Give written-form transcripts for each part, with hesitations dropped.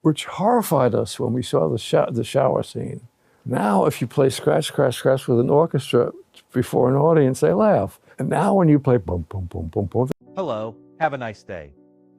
which horrified us when we saw the shower scene. Now, if you play scratch, scratch, scratch with an orchestra before an audience, they laugh. And now when you play boom, boom, boom, boom, boom. Hello, have a nice day.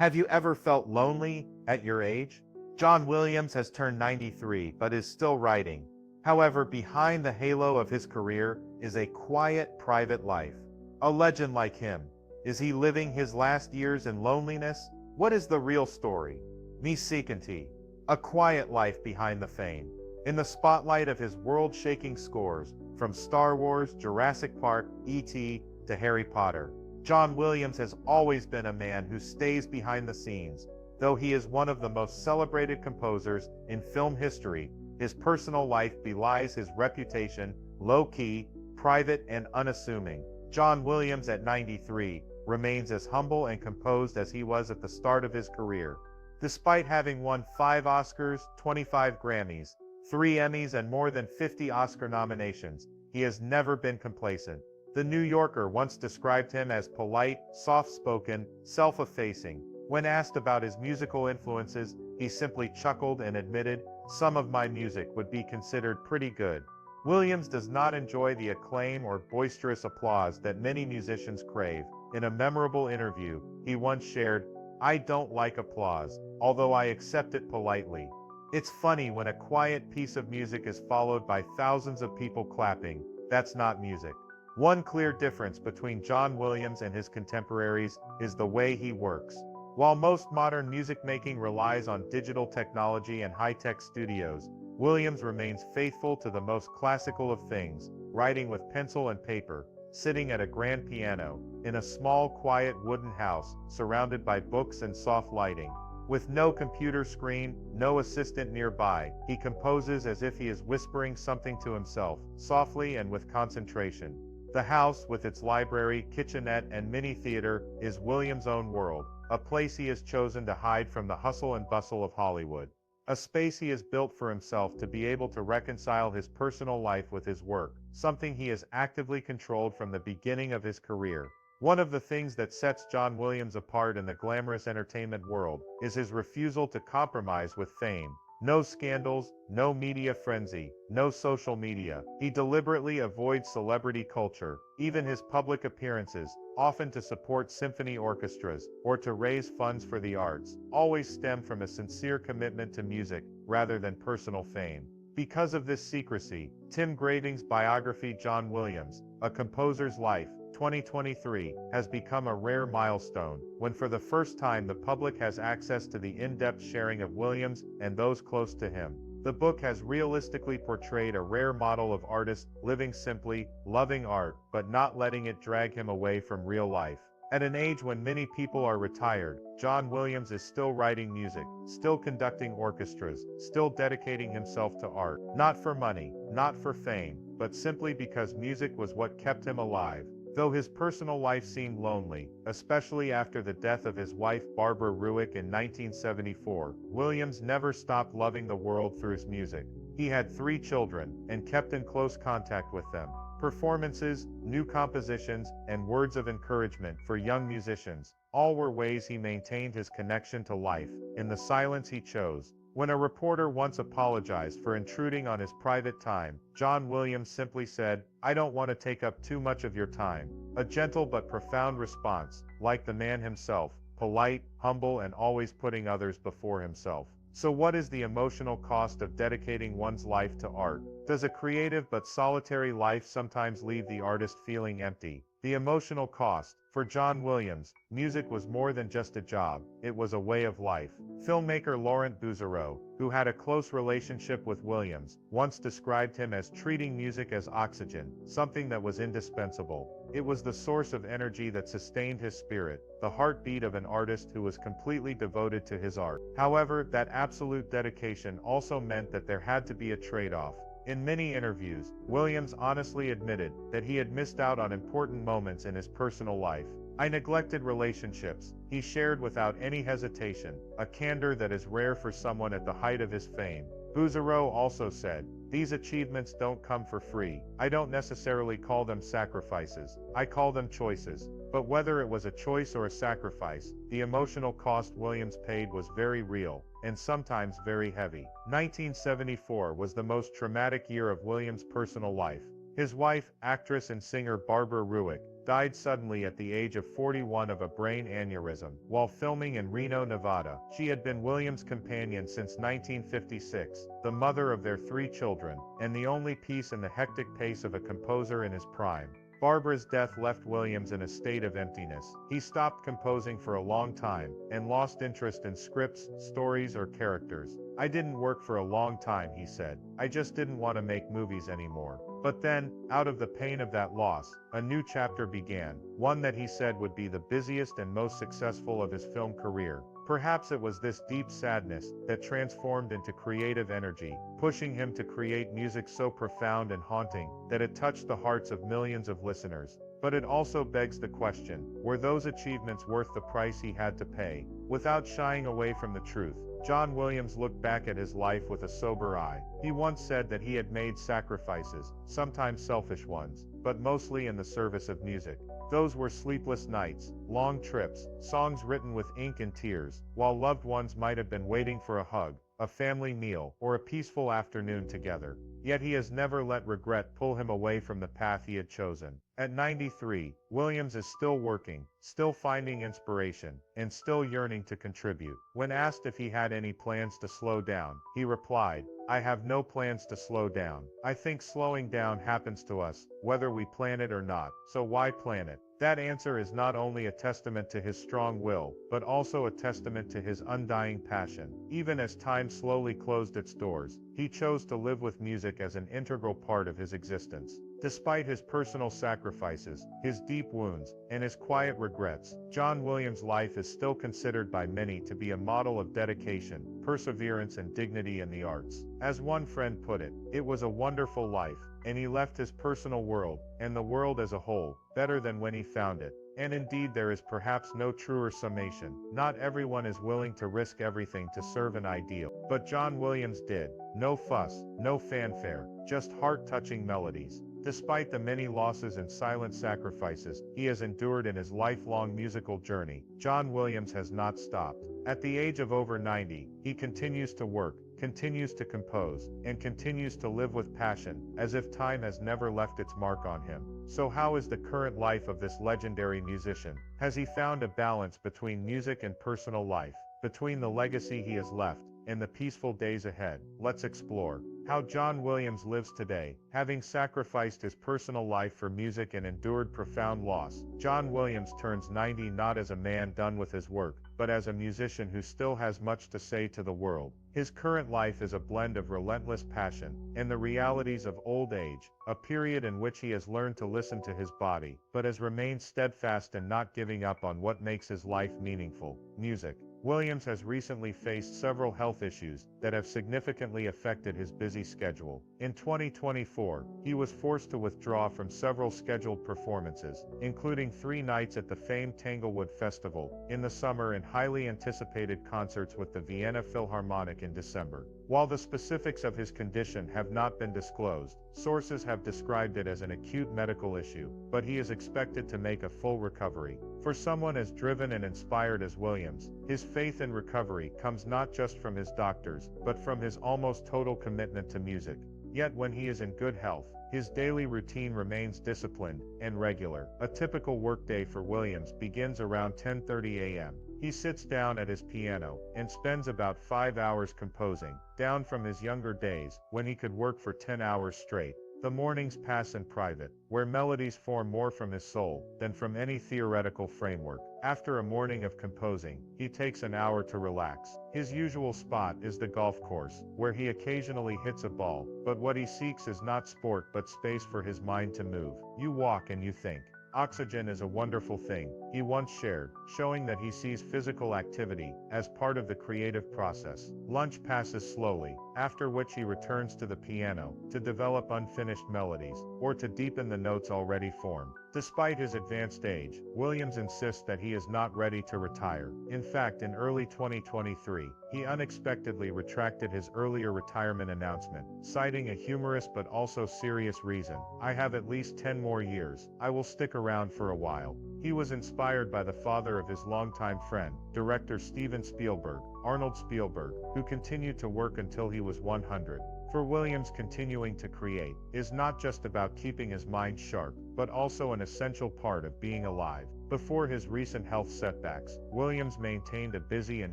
Have you ever felt lonely at your age? John Williams has turned 93 but is still writing. However, behind the halo of his career is a quiet, private life. A legend like him. Is he living his last years in loneliness? What is the real story? Me Seekanti. A quiet life behind the fame. In the spotlight of his world-shaking scores, from Star Wars, Jurassic Park, E.T., to Harry Potter, John Williams has always been a man who stays behind the scenes. Though he is one of the most celebrated composers in film history, his personal life belies his reputation, low-key, private, and unassuming. John Williams at 93 remains as humble and composed as he was at the start of his career. Despite having won 5 Oscars, 25 Grammys, 3 Emmys, and more than 50 Oscar nominations, he has never been complacent. The New Yorker once described him as polite, soft-spoken, self-effacing. When asked about his musical influences, he simply chuckled and admitted, "Some of my music would be considered pretty good." Williams does not enjoy the acclaim or boisterous applause that many musicians crave. In a memorable interview, he once shared, "I don't like applause, although I accept it politely. It's funny when a quiet piece of music is followed by thousands of people clapping. That's not music." One clear difference between John Williams and his contemporaries is the way he works. While most modern music making relies on digital technology and high-tech studios, Williams remains faithful to the most classical of things, writing with pencil and paper, sitting at a grand piano, in a small, quiet wooden house, surrounded by books and soft lighting. With no computer screen, no assistant nearby, he composes as if he is whispering something to himself, softly and with concentration. The house, with its library, kitchenette, and mini theater, is Williams' own world, a place he has chosen to hide from the hustle and bustle of Hollywood. A space he has built for himself to be able to reconcile his personal life with his work, something he has actively controlled from the beginning of his career. One of the things that sets John Williams apart in the glamorous entertainment world is his refusal to compromise with fame. No scandals, no media frenzy, no social media. He deliberately avoids celebrity culture, even his public appearances, often to support symphony orchestras or to raise funds for the arts, always stem from a sincere commitment to music rather than personal fame. Because of this secrecy, Tim Graving's biography John Williams, A Composer's Life, 2023, has become a rare milestone, when for the first time the public has access to the in-depth sharing of Williams and those close to him. The book has realistically portrayed a rare model of artist living simply, loving art, but not letting it drag him away from real life. At an age when many people are retired, John Williams is still writing music, still conducting orchestras, still dedicating himself to art. Not for money, not for fame, but simply because music was what kept him alive. Though his personal life seemed lonely, especially after the death of his wife Barbara Ruick in 1974, Williams never stopped loving the world through his music. He had 3 children, and kept in close contact with them. Performances, new compositions, and words of encouragement for young musicians, all were ways he maintained his connection to life, in the silence he chose. When a reporter once apologized for intruding on his private time, John Williams simply said, "I don't want to take up too much of your time." A gentle but profound response, like the man himself, polite, humble, and always putting others before himself. So what is the emotional cost of dedicating one's life to art? Does a creative but solitary life sometimes leave the artist feeling empty? The emotional cost. For John Williams, music was more than just a job, it was a way of life. Filmmaker Laurent Bouzereau, who had a close relationship with Williams, once described him as treating music as oxygen, something that was indispensable. It was the source of energy that sustained his spirit, the heartbeat of an artist who was completely devoted to his art. However, that absolute dedication also meant that there had to be a trade-off. In many interviews, Williams honestly admitted that he had missed out on important moments in his personal life. "I neglected relationships," he shared without any hesitation, a candor that is rare for someone at the height of his fame. Bouzereau also said, "These achievements don't come for free. I don't necessarily call them sacrifices. I call them choices." But whether it was a choice or a sacrifice, the emotional cost Williams paid was very real, and sometimes very heavy. 1974 was the most traumatic year of Williams' personal life. His wife, actress and singer Barbara Ruick, died suddenly at the age of 41 of a brain aneurysm while filming in Reno, Nevada. She had been Williams' companion since 1956, the mother of their 3 children, and the only piece in the hectic pace of a composer in his prime. Barbara's death left Williams in a state of emptiness. He stopped composing for a long time, and lost interest in scripts, stories, or characters. "I didn't work for a long time," he said. "I just didn't want to make movies anymore." But then, out of the pain of that loss, a new chapter began, one that he said would be the busiest and most successful of his film career. Perhaps it was this deep sadness that transformed into creative energy, pushing him to create music so profound and haunting that it touched the hearts of millions of listeners. But it also begs the question, were those achievements worth the price he had to pay? Without shying away from the truth, John Williams looked back at his life with a sober eye. He once said that he had made sacrifices, sometimes selfish ones, but mostly in the service of music. Those were sleepless nights, long trips, songs written with ink and tears, while loved ones might have been waiting for a hug, a family meal, or a peaceful afternoon together. Yet he has never let regret pull him away from the path he had chosen. At 93, Williams is still working, still finding inspiration, and still yearning to contribute. When asked if he had any plans to slow down, he replied, "I have no plans to slow down. I think slowing down happens to us, whether we plan it or not, so why plan it?" That answer is not only a testament to his strong will, but also a testament to his undying passion. Even as time slowly closed its doors, he chose to live with music as an integral part of his existence. Despite his personal sacrifices, his deep wounds, and his quiet regrets, John Williams' life is still considered by many to be a model of dedication, perseverance, and dignity in the arts. As one friend put it, "It was a wonderful life, and he left his personal world, and the world as a whole, better than when he found it." And indeed there is perhaps no truer summation. Not everyone is willing to risk everything to serve an ideal. But John Williams did. No fuss, no fanfare, just heart-touching melodies. Despite the many losses and silent sacrifices he has endured in his lifelong musical journey, John Williams has not stopped. At the age of over 90, he continues to work, continues to compose, and continues to live with passion, as if time has never left its mark on him. So how is the current life of this legendary musician? Has he found a balance between music and personal life, between the legacy he has left, and the peaceful days ahead? Let's explore how John Williams lives today, having sacrificed his personal life for music and endured profound loss. John Williams turns 90 not as a man done with his work, but as a musician who still has much to say to the world. His current life is a blend of relentless passion and the realities of old age, a period in which he has learned to listen to his body, but has remained steadfast in not giving up on what makes his life meaningful: music. Williams has recently faced several health issues that have significantly affected his busy schedule. In 2024, he was forced to withdraw from several scheduled performances, including 3 nights at the famed Tanglewood Festival in the summer and highly anticipated concerts with the Vienna Philharmonic in December. While the specifics of his condition have not been disclosed, sources have described it as an acute medical issue, but he is expected to make a full recovery. For someone as driven and inspired as Williams, his faith in recovery comes not just from his doctors, but from his almost total commitment to music. Yet when he is in good health, his daily routine remains disciplined and regular. A typical workday for Williams begins around 10:30 a.m. He sits down at his piano and spends about 5 hours composing, down from his younger days when he could work for 10 hours straight. The mornings pass in private, where melodies form more from his soul than from any theoretical framework. After a morning of composing, he takes an hour to relax. His usual spot is the golf course, where he occasionally hits a ball, but what he seeks is not sport but space for his mind to move. "You walk and you think. Oxygen is a wonderful thing," he once shared, showing that he sees physical activity as part of the creative process. Lunch passes slowly, after which he returns to the piano to develop unfinished melodies, or to deepen the notes already formed. Despite his advanced age, Williams insists that he is not ready to retire. In fact, in early 2023, he unexpectedly retracted his earlier retirement announcement, citing a humorous but also serious reason. "I have at least 10 more years. I will stick around for a while." He was inspired by the father of his longtime friend, director Steven Spielberg, Arnold Spielberg, who continued to work until he was 100. For Williams, continuing to create is not just about keeping his mind sharp, but also an essential part of being alive. Before his recent health setbacks, Williams maintained a busy and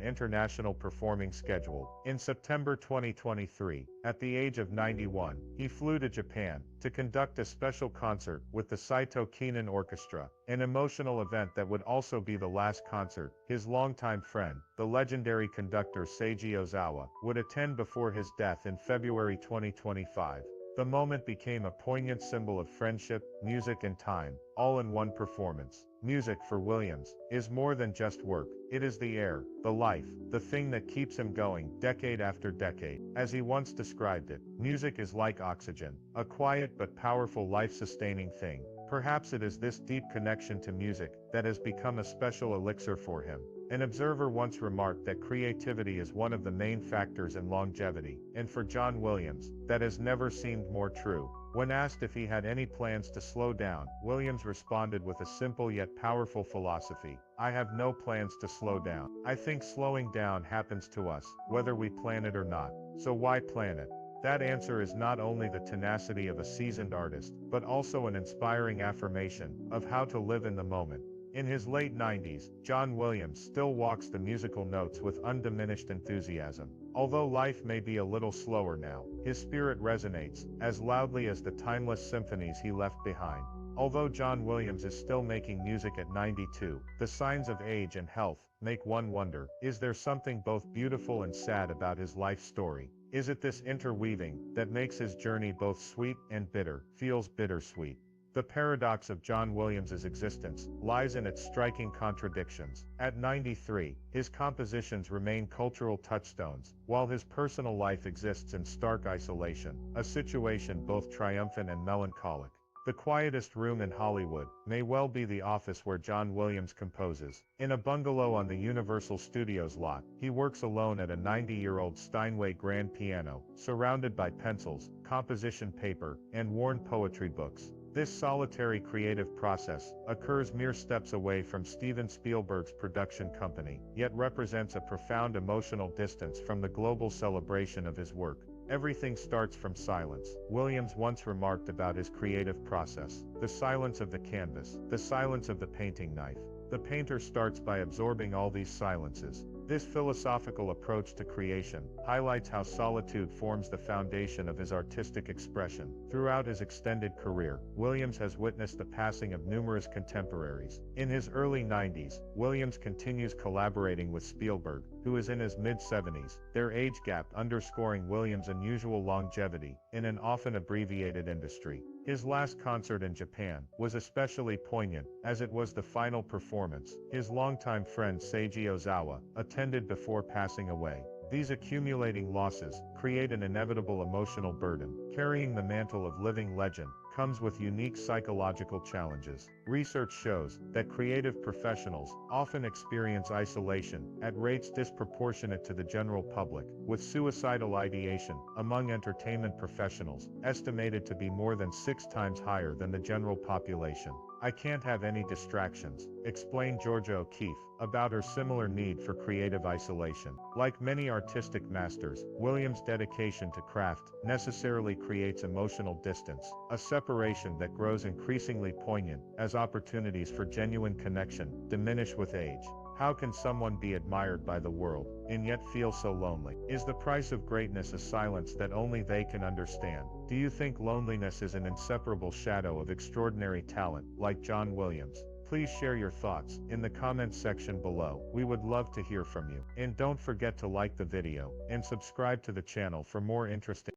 international performing schedule. In September 2023, at the age of 91, he flew to Japan to conduct a special concert with the Saito Kinen Orchestra, an emotional event that would also be the last concert his longtime friend, the legendary conductor Seiji Ozawa, would attend before his death in February 2025. The moment became a poignant symbol of friendship, music and time, all in one performance. Music for Williams is more than just work. It is the air, the life, the thing that keeps him going decade after decade. As he once described it, music is like oxygen, a quiet but powerful life-sustaining thing. Perhaps it is this deep connection to music that has become a special elixir for him. An observer once remarked that creativity is one of the main factors in longevity, and for John Williams, that has never seemed more true. When asked if he had any plans to slow down, Williams responded with a simple yet powerful philosophy: "I have no plans to slow down. I think slowing down happens to us, whether we plan it or not. So why plan it?" That answer is not only the tenacity of a seasoned artist, but also an inspiring affirmation of how to live in the moment. In his late 90s, John Williams still walks the musical notes with undiminished enthusiasm. Although life may be a little slower now, his spirit resonates as loudly as the timeless symphonies he left behind. Although John Williams is still making music at 92, the signs of age and health make one wonder, is there something both beautiful and sad about his life story? Is it this interweaving that makes his journey both sweet and bitter, feels bittersweet? The paradox of John Williams's existence lies in its striking contradictions. At 93, his compositions remain cultural touchstones, while his personal life exists in stark isolation, a situation both triumphant and melancholic. The quietest room in Hollywood may well be the office where John Williams composes. In a bungalow on the Universal Studios lot, he works alone at a 90-year-old Steinway grand piano, surrounded by pencils, composition paper, and worn poetry books. This solitary creative process occurs mere steps away from Steven Spielberg's production company, yet represents a profound emotional distance from the global celebration of his work. Everything starts from silence. Williams once remarked about his creative process: the silence of the canvas, the silence of the painting knife. The painter starts by absorbing all these silences. This philosophical approach to creation highlights how solitude forms the foundation of his artistic expression. Throughout his extended career, Williams has witnessed the passing of numerous contemporaries. In his early 90s, Williams continues collaborating with Spielberg, who is in his mid-70s, their age gap underscoring Williams' unusual longevity in an often abbreviated industry. His last concert in Japan was especially poignant, as it was the final performance his longtime friend Seiji Ozawa attended before passing away. These accumulating losses create an inevitable emotional burden. Carrying the mantle of living legend comes with unique psychological challenges. Research shows that creative professionals often experience isolation at rates disproportionate to the general public, with suicidal ideation among entertainment professionals estimated to be more than 6 times higher than the general population. "I can't have any distractions," explained Georgia O'Keeffe about her similar need for creative isolation. Like many artistic masters, Williams' dedication to craft necessarily creates emotional distance, a separation that grows increasingly poignant as opportunities for genuine connection diminish with age. How can someone be admired by the world and yet feel so lonely? Is the price of greatness a silence that only they can understand? Do you think loneliness is an inseparable shadow of extraordinary talent, like John Williams? Please share your thoughts in the comments section below. We would love to hear from you. And don't forget to like the video and subscribe to the channel for more interesting